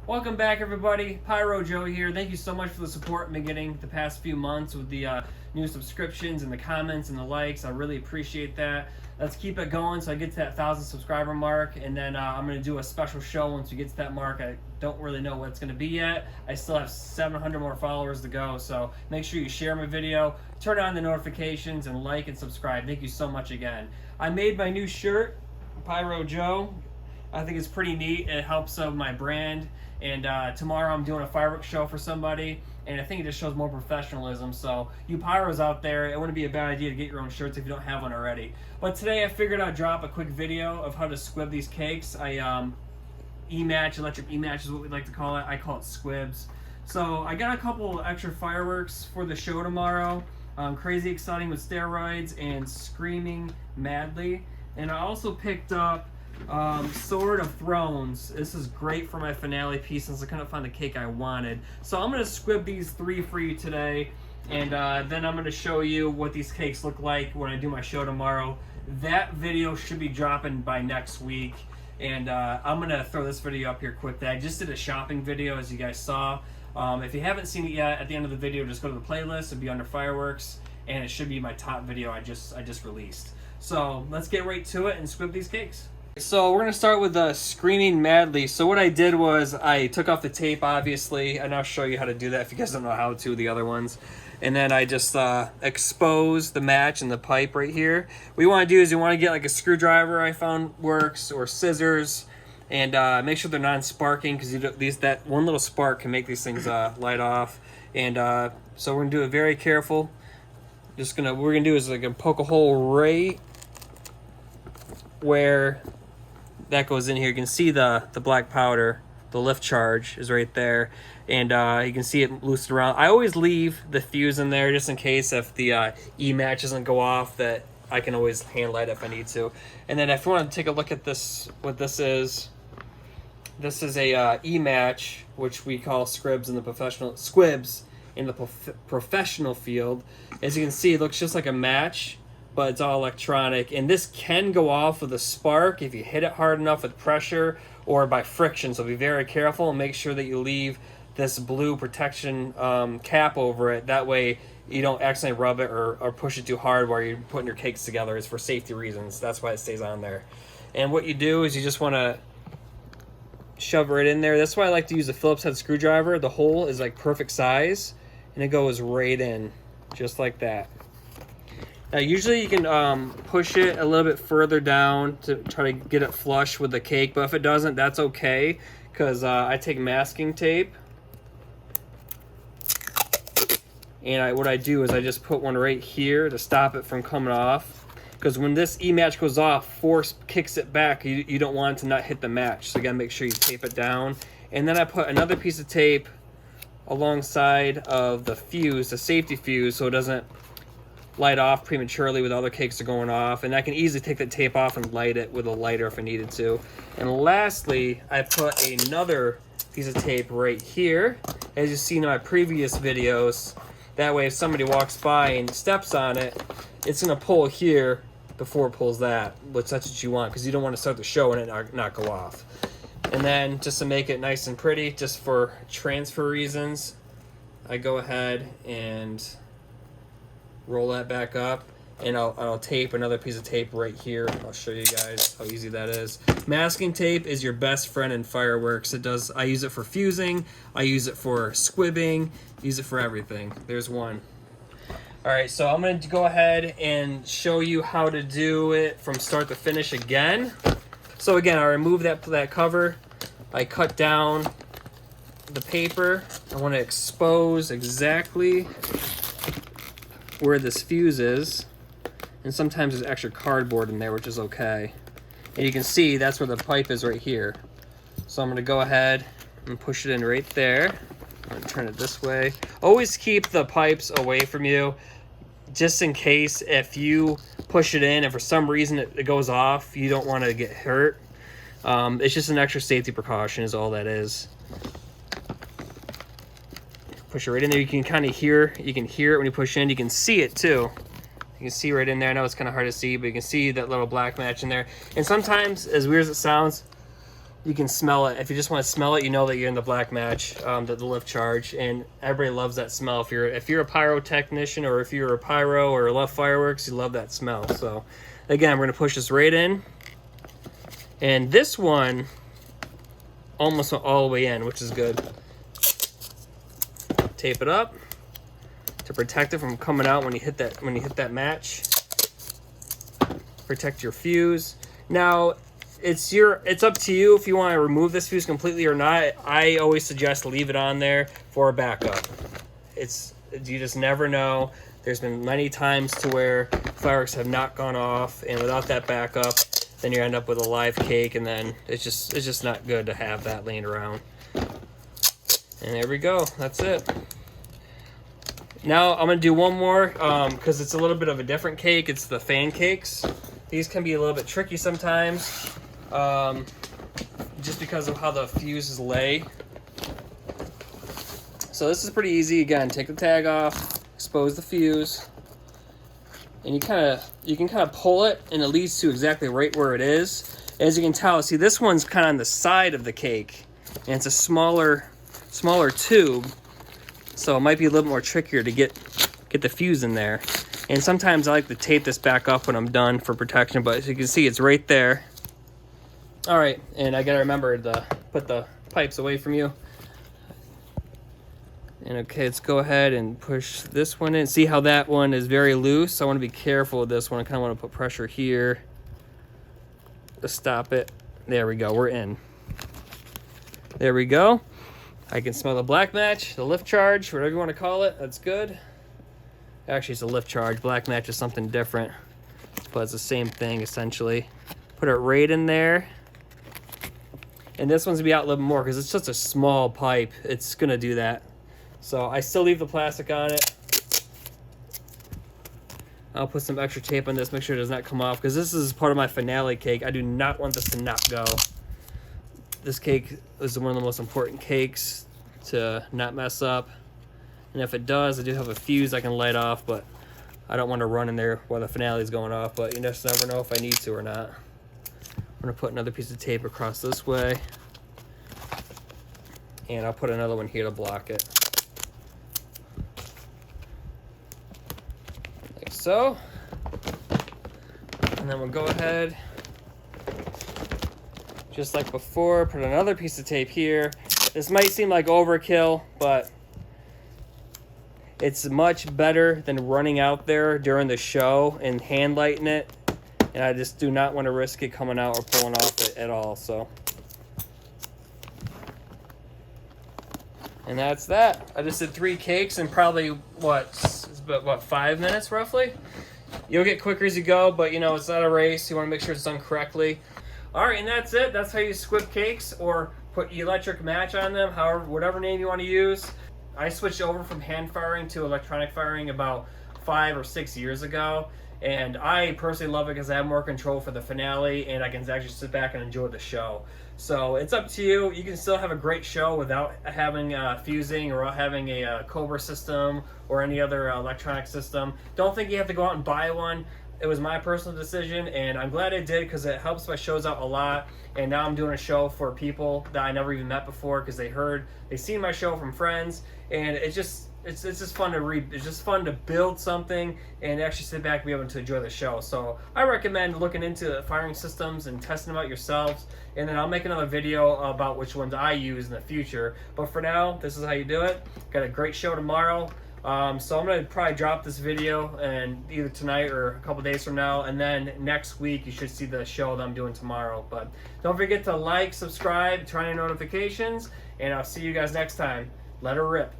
Welcome back, everybody. Pyro Joe here. Thank you so much for the support I've been getting the past few months with the new subscriptions and the comments and the likes. I really appreciate that. Let's keep it going so I get to that 1,000 subscriber mark, and then I'm going to do a special show once we get to that mark. I don't really know what it's going to be yet. I still have 700 more followers to go, so make sure you share my video, turn on the notifications, and like and subscribe. Thank you so much again. I made my new shirt, Pyro Joe. I think it's pretty neat. It helps my brand. And tomorrow I'm doing a fireworks show for somebody, and I think it just shows more professionalism. So you pyros out there, it wouldn't be a bad idea to get your own shirts if you don't have one already. But today I figured I'd drop a quick video of how to squib these cakes. I E-match, electric E-match is what we like to call it. I call it squibs. So I got a couple extra fireworks for the show tomorrow. Crazy Exciting with Steroids and Screaming Madly. And I also picked up Sword of Thrones. This is great for my finale piece since I couldn't find the cake I wanted. So I'm going to squib these 3 for you today, and then I'm going to show you what these cakes look like when I do my show tomorrow. That video should be dropping by next week, and I'm going to throw this video up here quickly. I just did a shopping video, as you guys saw. If you haven't seen it yet, at the end of the video, just go to the playlist. It'll be under fireworks, and it should be my top video I just released. So let's get right to it and squib these cakes. So we're going to start with Screaming Madly. So what I did was I took off the tape, obviously, and I'll show you how to do that if you guys don't know how to, the other ones. And then I just exposed the match and the pipe right here. What you want to do is you want to get like a screwdriver I found works, or scissors, and make sure they're non-sparking, because that one little spark can make these things light off. And so we're going to do it very careful. What we're going to do is like poke a hole right where that goes in here. You can see the black powder, the lift charge is right there, and you can see it loosed around. I always leave the fuse in there just in case if the E-match doesn't go off, that I can always hand light if I need to. And then if you want to take a look at this, what this is a E-match, which we call squibs in the professional field. As you can see, it looks just like a match, but it's all electronic, and this can go off with a spark if you hit it hard enough with pressure or by friction, so be very careful and make sure that you leave this blue protection cap over it. That way you don't accidentally rub it or push it too hard while you're putting your cakes together. It's for safety reasons. That's why it stays on there. And what you do is you just want to shove it in there. That's why I like to use a Phillips head screwdriver. The hole is like perfect size, and it goes right in just like that. Now, usually you can push it a little bit further down to try to get it flush with the cake, but if it doesn't, that's okay, because I take masking tape, and what I do is I just put one right here to stop it from coming off, because when this E-match goes off, force kicks it back. You don't want it to not hit the match, so you gotta make sure you tape it down. And then I put another piece of tape alongside of the fuse, the safety fuse, so it doesn't light off prematurely with other cakes are going off, and I can easily take the tape off and light it with a lighter if I needed to. And lastly, I put another piece of tape right here, as you've seen in my previous videos. That way if somebody walks by and steps on it, it's going to pull here before it pulls that, which that's what you want, because you don't want to start the show and it not go off. And then just to make it nice and pretty, just for transfer reasons, I go ahead and roll that back up, and I'll tape another piece of tape right here. I'll show you guys how easy that is. Masking tape is your best friend in fireworks. I use it for fusing, I use it for squibbing, use it for everything. There's one. Alright, so I'm going to go ahead and show you how to do it from start to finish again. So again, I remove that cover, I cut down the paper. I want to expose exactly where this fuse is, and sometimes there's extra cardboard in there, which is okay. And you can see that's where the pipe is right here. So I'm going to go ahead and push it in right there. I'm going to turn it this way. Always keep the pipes away from you, just in case if you push it in and for some reason it goes off, you don't want to get hurt. It's just an extra safety precaution is all that is. Push it right in there. You can kind of hear, you can hear it when you push in. You can see it too. You can see right in there. I know it's kind of hard to see, but you can see that little black match in there. And sometimes, as weird as it sounds, you can smell it. If you just want to smell it, you know that you're in the black match, the lift charge, and everybody loves that smell. If you're a pyrotechnician, or if you're a pyro or love fireworks, you love that smell. So again, we're gonna push this right in, and this one almost went all the way in, which is good. Tape it up to protect it from coming out when you hit that match. Protect your fuse. Now, it's up to you if you want to remove this fuse completely or not. I always suggest leave it on there for a backup. You just never know. There's been many times to where fireworks have not gone off, and without that backup, then you end up with a live cake, and then it's just not good to have that laying around. And there we go. That's it. Now I'm gonna do one more because it's a little bit of a different cake. It's the fan cakes. These can be a little bit tricky sometimes. Just because of how the fuses lay. So this is pretty easy. Again, take the tag off, expose the fuse, and you can kind of pull it, and it leads to exactly right where it is. As you can tell, see, this one's kind of on the side of the cake, and it's a smaller tube, so it might be a little more trickier to get the fuse in there. And sometimes I like to tape this back up when I'm done for protection, but as you can see, it's right there. All right, and I gotta remember to put the pipes away from you. And okay, let's go ahead and push this one in. See how that one is very loose? I wanna be careful with this one. I kinda wanna put pressure here to stop it. There we go, we're in. There we go. I can smell the black match, the lift charge, whatever you wanna call it, that's good. Actually, it's a lift charge. Black match is something different, but it's the same thing essentially. Put it right in there. And this one's gonna be out a little more because it's just a small pipe. It's gonna do that. So I still leave the plastic on it. I'll put some extra tape on this, make sure it does not come off, because this is part of my finale cake. I do not want this to not go. This cake is one of the most important cakes to not mess up. And if it does, I do have a fuse I can light off, but I don't want to run in there while the finale is going off, but you just never know if I need to or not. I'm gonna put another piece of tape across this way, and I'll put another one here to block it. Like so. And then we'll go ahead, just like before, put another piece of tape here. This might seem like overkill, but it's much better than running out there during the show and hand lighting it. And I just do not want to risk it coming out or pulling off it at all. So, and that's that. I just did 3 cakes in probably what 5 minutes roughly. You'll get quicker as you go, but you know, it's not a race. You want to make sure it's done correctly. All right, and that's it. That's how you squib cakes or put electric match on them, however, whatever name you want to use. I switched over from hand firing to electronic firing about 5 or 6 years ago, and I personally love it because I have more control for the finale, and I can actually sit back and enjoy the show. So it's up to you. You can still have a great show without having fusing or having a Cobra system or any other electronic system. Don't think you have to go out and buy one. It was my personal decision, and I'm glad I did because it helps my shows out a lot. And now I'm doing a show for people that I never even met before because they seen my show from friends, and it's just fun to read. It's just fun to build something and actually sit back and be able to enjoy the show. So I recommend looking into firing systems and testing them out yourselves. And then I'll make another video about which ones I use in the future. But for now, this is how you do it. Got a great show tomorrow. So I'm going to probably drop this video and either tonight or a couple days from now, and then next week you should see the show that I'm doing tomorrow. But don't forget to like, subscribe, turn on your notifications, and I'll see you guys next time. Let her rip.